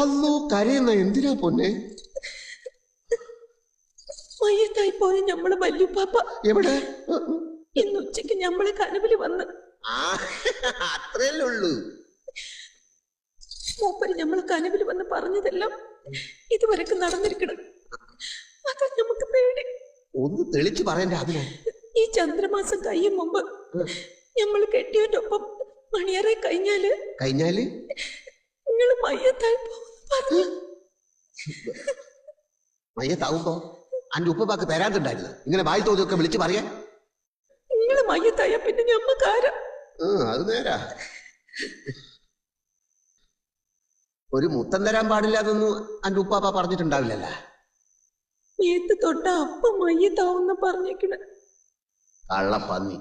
അല്ലോ കരയുന്ന എന്തിനാ പൊന്നെ? മയ്യത്തായി പോയ ഞമ്മള് വല്യുപ്പാപ്പ എവിടെ? ഇന്ന് ഉച്ചക്ക് ഞമ്മളെ കനവില് വന്ന്. അത്രയല്ലേ ഉള്ളൂ. മൂപ്പര് ഞമ്മളെ കനവില് വന്ന് പറഞ്ഞതെല്ലാം ഇതുവരെക്ക് നടന്നിരിക്കണം. അതാ നമുക്ക് പേടി. ഒന്ന് തെളിച്ചു പറയണ്ടേ അതിനെ? ഈ ചന്ദ്രമാസം കഴിയും മുമ്പ് ഞമ്മള് കെട്ടിയവന്റെ ഒപ്പം മണിയറെ കഴിഞ്ഞാല് നിങ്ങള് മയ്യത്തായി പോകുന്നു. മയ്യത്താവുമ്പോ അന്റെ ഉപ്പപ്പാക്ക് തരാത്തുണ്ടായിരുന്നു ഇങ്ങനെ വായി തോതിയൊക്കെ വിളിച്ചു പറയാ? നിങ്ങള് മയ്യത്തായ പിന്നെ ഞമ്മക്കാരാ? അത് നേരാ. ഒരു മുത്തം തരാൻ പാടില്ല എന്നൊന്നും അന്റെ ഉപ്പാപ്പ പറഞ്ഞിട്ടുണ്ടാവില്ലല്ല. മേത്ത് തൊട്ട അപ്പം മയ്യത്താവുന്ന പറഞ്ഞേക്കണ കള്ളപ്പന്നി.